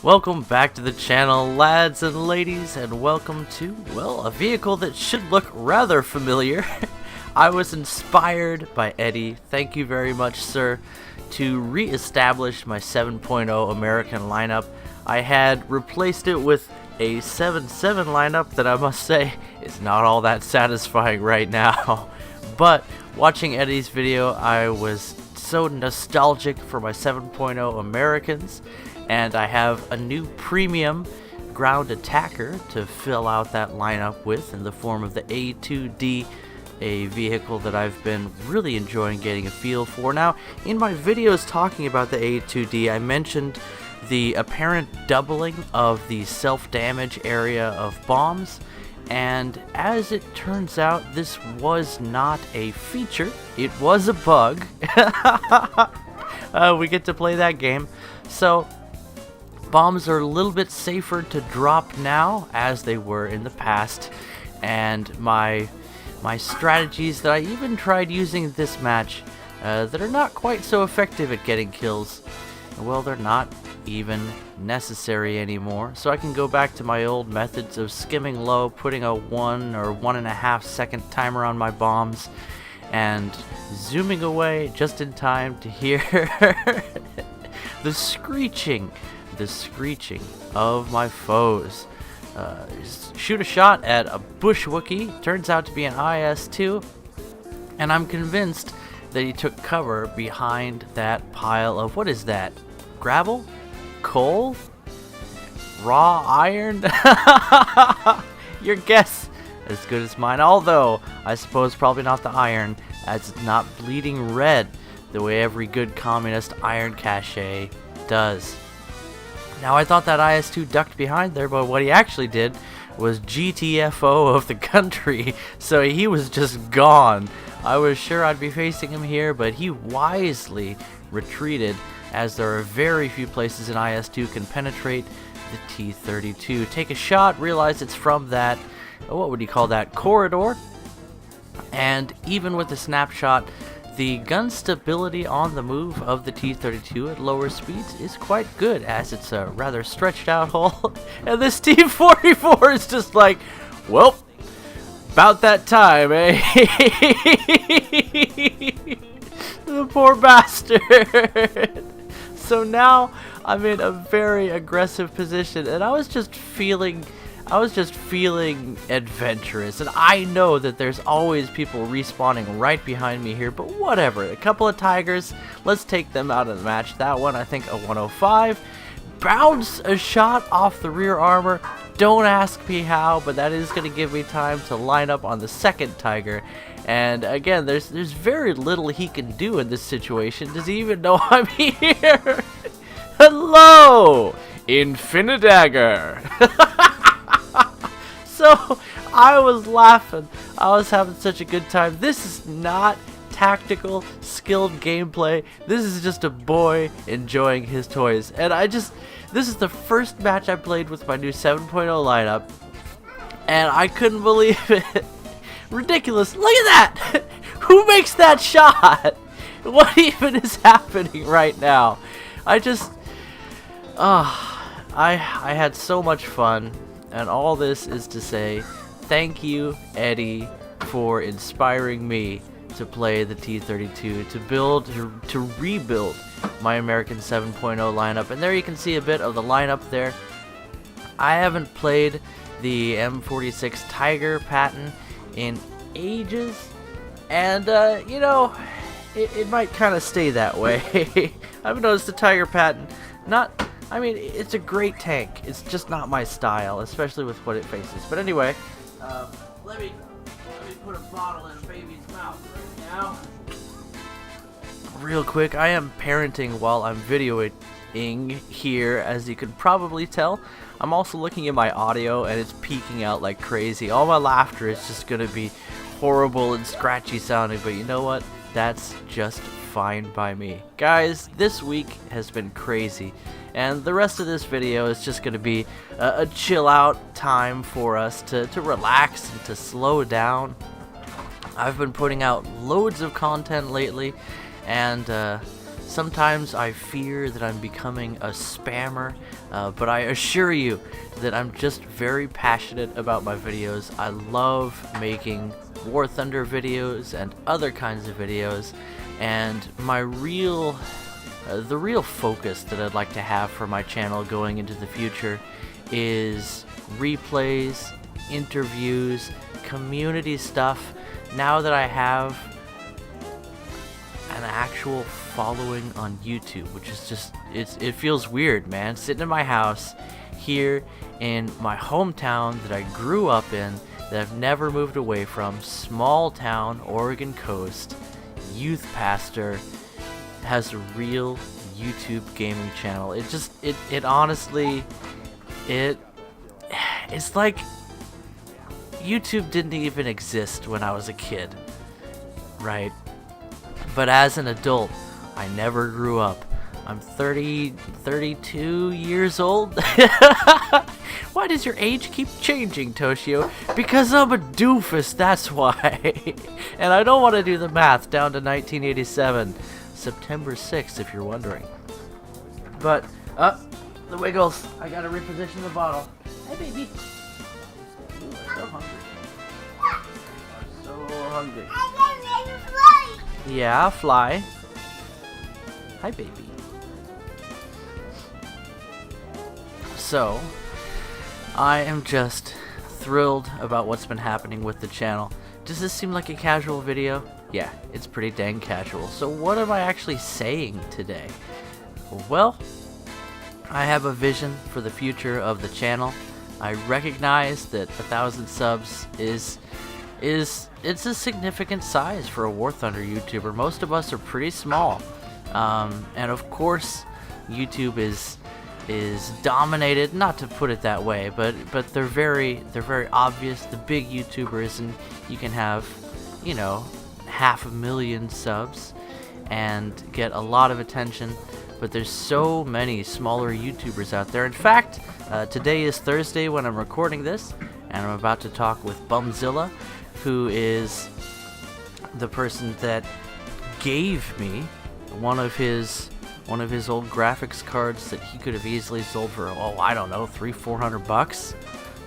Welcome back to the channel, lads and ladies, and welcome to, well, a vehicle that should look rather familiar. I was inspired by Eddie, thank you very much, sir, to re-establish my 7.0 American lineup. I had replaced it with a 7.7 lineup that I must say is not all that satisfying right now. But watching Eddie's video, I was so nostalgic for my 7.0 Americans, and I have a new premium ground attacker to fill out that lineup with in the form of the A2D, a vehicle that I've been really enjoying getting a feel for. Now, in my videos talking about the A2D, I mentioned the apparent doubling of the self-damage area of bombs, and as it turns out, this was not a feature, it was a bug. We get to play that game. So bombs are a little bit safer to drop now as they were in the past, and my strategies that I even tried using this match that are not quite so effective at getting kills, well, they're not even necessary anymore. So I can go back to my old methods of skimming low, putting a 1 or 1.5 second timer on my bombs, and zooming away just in time to hear the screeching of my foes. Shoot a shot at a bush Wookiee, turns out to be an IS-2, and I'm convinced that he took cover behind that pile of, what is that, gravel? Coal? Raw iron? Your guess as good as mine, although I suppose probably not the iron, as it's not bleeding red the way every good communist iron cache does. Now, I thought that IS-2 ducked behind there, but what he actually did was GTFO of the country, so he was just gone. I was sure I'd be facing him here, but he wisely retreated, as there are very few places an IS-2 can penetrate the T-32. Take a shot, realize it's from that, what would you call that, corridor? And even with the snapshot, the gun stability on the move of the T-32 at lower speeds is quite good, as it's a rather stretched out hull. And this T-44 is just like, well, about that time, eh? The poor bastard. So now I'm in a very aggressive position, and I was just feeling adventurous, and I know that there's always people respawning right behind me here, but whatever. A couple of tigers, let's take them out of the match. That one, I think a 105. Bounce a shot off the rear armor. Don't ask me how, but that is going to give me time to line up on the second tiger. And again, there's very little he can do in this situation. Does he even know I'm here? Hello, Infinidagger. So, I was laughing. I was having such a good time. This is not tactical, skilled gameplay. This is just a boy enjoying his toys. And this is the first match I played with my new 7.0 lineup, and I couldn't believe it. Ridiculous. Look at that! Who makes that shot? What even is happening right now? I had so much fun. And all this is to say, thank you, Eddie, for inspiring me to play the T-32, to rebuild my American 7.0 lineup. And there you can see a bit of the lineup there. I haven't played the M46 Tiger pattern in ages, and you know, it might kind of stay that way. I've noticed the Tiger pattern, I mean, it's a great tank. It's just not my style, especially with what it faces. But anyway, let me put a bottle in a baby's mouth right now. Real quick, I am parenting while I'm videoing here, as you can probably tell. I'm also looking at my audio, and it's peaking out like crazy. All my laughter is just going to be horrible and scratchy sounding, but you know what? That's just fine by me. Guys, this week has been crazy, and the rest of this video is just going to be a chill out time for us to relax and to slow down. I've been putting out loads of content lately, and Sometimes I fear that I'm becoming a spammer, but I assure you that I'm just very passionate about my videos. I love making War Thunder videos and other kinds of videos, and the real focus that I'd like to have for my channel going into the future is replays, interviews, community stuff. Now that I have an actual following on YouTube, which is just, it feels weird, man, sitting in my house here in my hometown that I grew up in, that I've never moved away from, small town, Oregon coast, youth pastor, has a real YouTube gaming channel. It honestly, it's like YouTube didn't even exist when I was a kid, right? But as an adult, I never grew up. I'm 32 years old. Why does your age keep changing, Toshio? Because I'm a doofus, that's why. And I don't want to do the math down to 1987. September 6th, if you're wondering. But, the Wiggles. I gotta reposition the bottle. Hi, baby. You are so hungry. You are so hungry. Yeah, fly. Hi, baby. So, I am just thrilled about what's been happening with the channel. Does this seem like a casual video? Yeah, it's pretty dang casual. So what am I actually saying today? Well, I have a vision for the future of the channel. I recognize that 1,000 subs it's a significant size for a War Thunder YouTuber. Most of us are pretty small, and of course, YouTube is dominated. Not to put it that way, but they're very obvious. The big YouTubers, and you can have, 500,000 subs and get a lot of attention. But there's so many smaller YouTubers out there. In fact, today is Thursday when I'm recording this, and I'm about to talk with Bumzilla, who is the person that gave me one of his old graphics cards that he could have easily sold for, I don't know, $300-400.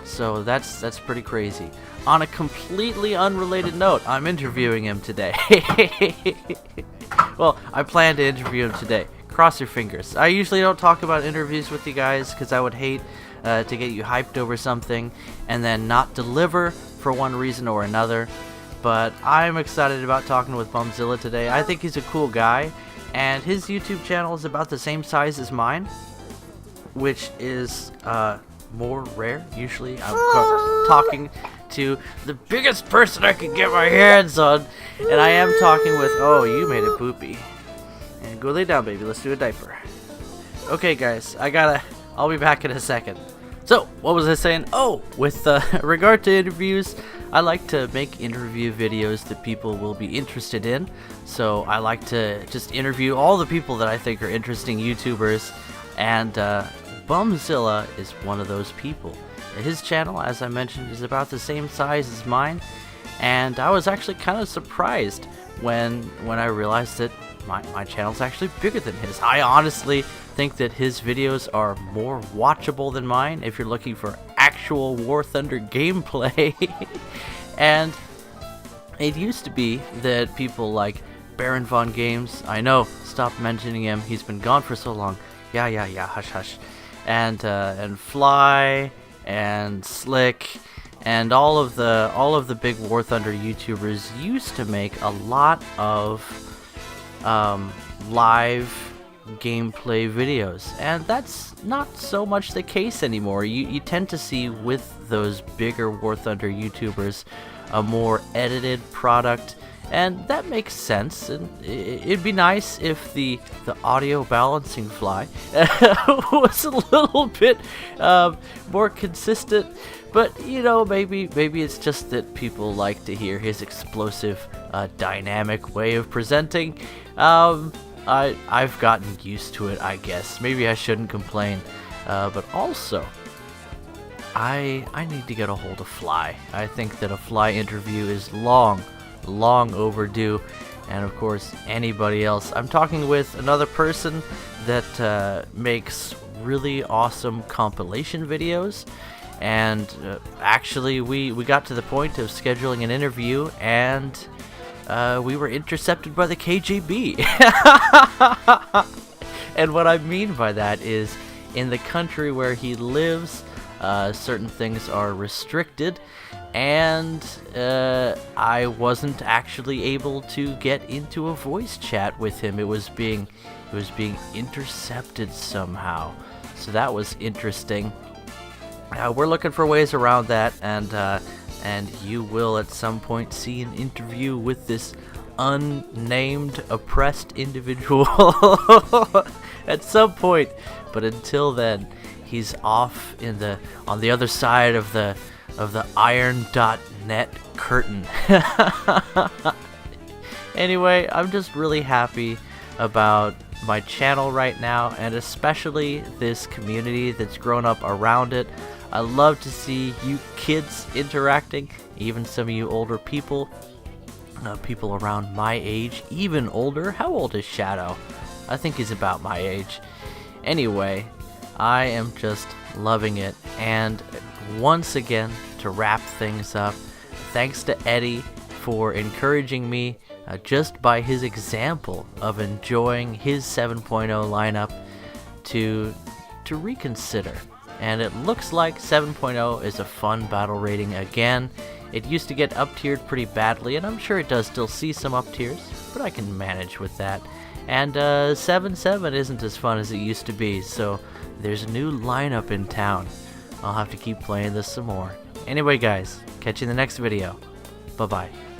So that's pretty crazy. On a completely unrelated note, I'm interviewing him today. Well, I plan to interview him today. Cross your fingers. I usually don't talk about interviews with you guys because I would hate to get you hyped over something and then not deliver for one reason or another. But I'm excited about talking with Bumzilla today. I think he's a cool guy, and his YouTube channel is about the same size as mine, which is more rare. Usually I'm talking to the biggest person I can get my hands on, and I am talking with, you made it poopy. And go lay down, baby. Let's do a diaper. Okay, guys, I'll be back in a second. So, what was I saying? With regard to interviews, I like to make interview videos that people will be interested in. So, I like to just interview all the people that I think are interesting YouTubers, and Bumzilla is one of those people. His channel, as I mentioned, is about the same size as mine, and I was actually kind of surprised when I realized that my channel's actually bigger than his. I honestly think that his videos are more watchable than mine if you're looking for actual War Thunder gameplay. And it used to be that people like Baron Von Games, I know, stop mentioning him, he's been gone for so long. Yeah, hush hush. And Fly and Slick and all of the big War Thunder YouTubers used to make a lot of live gameplay videos, and that's not so much the case anymore. You tend to see with those bigger War Thunder YouTubers a more edited product, and that makes sense. And it'd be nice if the audio balancing Fly was a little bit more consistent. But maybe it's just that people like to hear his explosive, dynamic way of presenting. I've gotten used to it, I guess. Maybe I shouldn't complain. But also, I need to get a hold of Fly. I think that a Fly interview is long overdue, and of course anybody else. I'm talking with another person that makes really awesome compilation videos, and actually we got to the point of scheduling an interview, and we were intercepted by the KGB. And what I mean by that is, in the country where he lives, certain things are restricted, and I wasn't actually able to get into a voice chat with him. It was being intercepted somehow, so that was interesting. We're looking for ways around that, and you will at some point see an interview with this unnamed oppressed individual at some point. But until then, he's off on the other side of the iron.net curtain. Anyway, I'm just really happy about my channel right now, and especially this community that's grown up around it. I love to see you kids interacting, even some of you older people, people around my age, even older. How old is Shadow? I think he's about my age. Anyway, I am just loving it. And once again, to wrap things up, thanks to Eddie for encouraging me just by his example of enjoying his 7.0 lineup to reconsider. And it looks like 7.0 is a fun battle rating again. It used to get up-tiered pretty badly, and I'm sure it does still see some up-tiers, but I can manage with that. And 7.7 isn't as fun as it used to be, so there's a new lineup in town. I'll have to keep playing this some more. Anyway guys, catch you in the next video. Bye-bye.